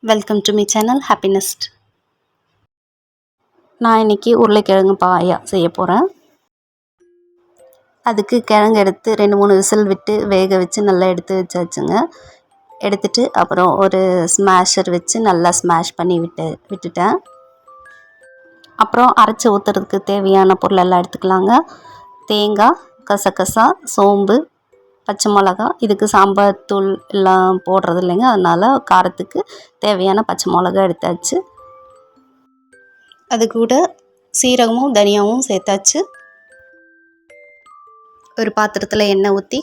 Welcome to me channel happiness. நான் இன்றைக்கி உருளைக்கிழங்கு பாயா செய்ய போகிறேன். அதுக்கு கிழங்கு எடுத்து 2-3 விசில் விட்டு வேக வச்சு நல்லா எடுத்து வச்சாச்சுங்க. எடுத்துட்டு அப்புறம் ஒரு ஸ்மாஷர் வச்சு நல்லா ஸ்மாஷ் பண்ணி விட்டுட்டேன். அப்புறம் அரைச்சி ஊற்றுறதுக்கு தேவையான பொருளெல்லாம் எடுத்துக்கலாங்க. தேங்காய், கசகசா, சோம்பு, பச்சை மிளகா. இதுக்கு சாம்பார் தூள் எல்லாம் போடுறது இல்லைங்க, அதனால் காரத்துக்கு தேவையான பச்சை மிளகா எடுத்தாச்சு. அது கூட சீரகமும் தனியாவும் சேர்த்தாச்சு. ஒரு பாத்திரத்தில் எண்ணெய் ஊற்றி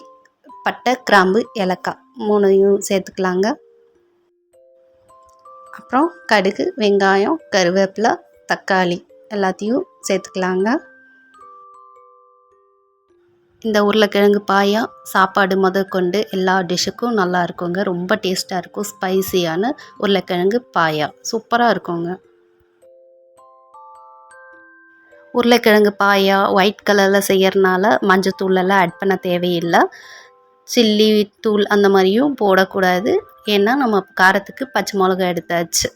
பட்டை, கிராம்பு, ஏலக்காய் 3ஐயும் சேர்த்துக்கலாங்க. அப்புறம் கடுகு, வெங்காயம், கருவேப்பிலை, தக்காளி எல்லாத்தையும் சேர்த்துக்கலாங்க. இந்த உருளைக்கிழங்கு பாயா சாப்பாடு முதற்கொண்டு எல்லா டிஷ்ஷுக்கும் நல்லா இருக்குங்க. ரொம்ப டேஸ்ட்டாக இருக்கும். ஸ்பைசியான உருளைக்கிழங்கு பாயா சூப்பராக இருக்குங்க. உருளைக்கிழங்கு பாயா ஒயிட் கலரில் செய்யறதுனால மஞ்சத்தூளெல்லாம் ஆட் பண்ண தேவையில்லை. சில்லி தூள் அந்த மாதிரியும் போடக்கூடாது, ஏன்னா நம்ம காரத்துக்கு பச்சை மிளகா எடுத்தாச்சு.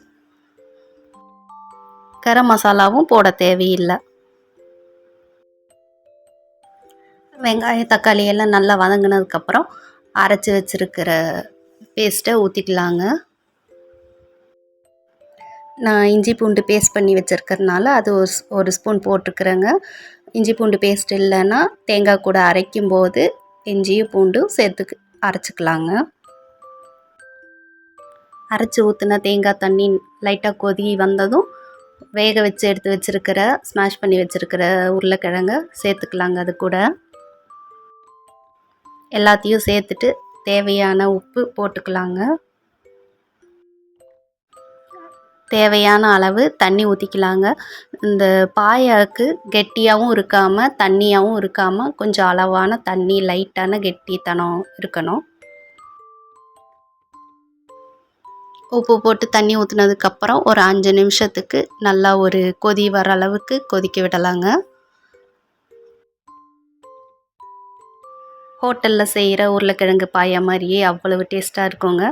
கரம் மசாலாவும் போட தேவையில்லை. வெங்காயம், தக்காளி எல்லாம் நல்லா வதங்கினதுக்கப்புறம் அரைச்சி வச்சுருக்கிற பேஸ்ட்டை ஊற்றிக்கலாங்க. நான் இஞ்சி பூண்டு பேஸ்ட் பண்ணி வச்சுருக்கறனால அது ஒரு ஸ்பூன் போட்டிருக்குறேங்க. இஞ்சி பூண்டு பேஸ்ட் இல்லைன்னா தேங்காய் கூட அரைக்கும்போது இஞ்சியும் பூண்டும் சேர்த்து அரைச்சிக்கலாங்க. அரைச்சி ஊற்றின தேங்காய் தண்ணி லைட்டாக கொதி வந்ததும் வேக வச்சு எடுத்து வச்சுருக்கிற ஸ்மாஷ் பண்ணி வச்சுருக்கிற உருளைக்கிழங்க சேர்த்துக்கலாங்க. அது கூட எல்லாத்தையும் சேர்த்துட்டு தேவையான உப்பு போட்டுக்கலாங்க. தேவையான அளவு தண்ணி ஊற்றிக்கலாங்க. இந்த பாயாவுக்கு கெட்டியாகவும் இருக்காமல் தண்ணியாகவும் இருக்காமல் கொஞ்சம் அளவான தண்ணி, லைட்டான கெட்டித்தனம் இருக்கணும். உப்பு போட்டு தண்ணி ஊற்றுனதுக்கப்புறம் ஒரு 5 நிமிஷத்துக்கு நல்லா ஒரு கொதி வர அளவுக்கு கொதிக்க விடலாங்க. ஹோட்டலில் செய்கிற உருளைக்கிழங்கு பாயா மாதிரியே அவ்வளவு டேஸ்ட்டாக இருக்குங்க.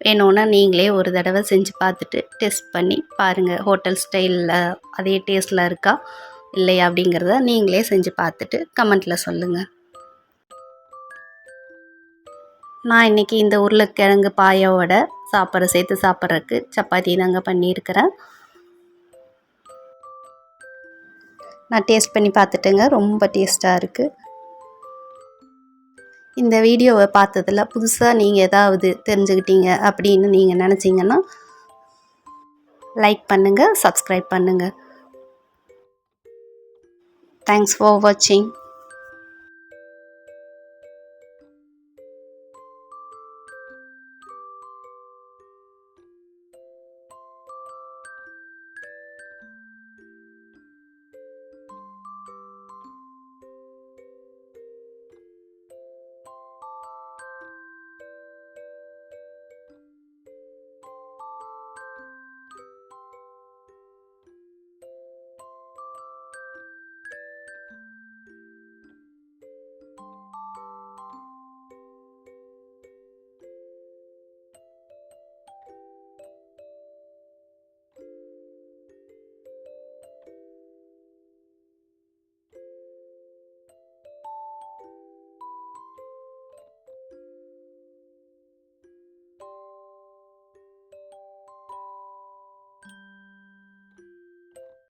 வேணும்னா நீங்களே ஒரு தடவை செஞ்சு பார்த்துட்டு டேஸ்ட் பண்ணி பாருங்கள். ஹோட்டல் ஸ்டைலில் அதே டேஸ்ட்டில் இருக்கா இல்லையா அப்படிங்கிறத நீங்களே செஞ்சு பார்த்துட்டு கமெண்ட்டில் சொல்லுங்கள். நான் இன்றைக்கி இந்த உருளைக்கிழங்கு பாயாவோட சேர்த்து சாப்பிட்றதுக்கு சப்பாத்தி தாங்க பண்ணியிருக்கிறேன். நான் டேஸ்ட் பண்ணி பார்த்துட்டேங்க, ரொம்ப டேஸ்ட்டாக இருக்குது. இந்த வீடியோவை பார்த்ததில் புதுசாக நீங்கள் ஏதாவது தெரிஞ்சுக்கிட்டீங்க அப்படின்னு நீங்கள் நினச்சிங்கன்னா லைக் பண்ணுங்கள், சப்ஸ்கிரைப் பண்ணுங்கள். தேங்க்ஸ் ஃபார் வாட்சிங்.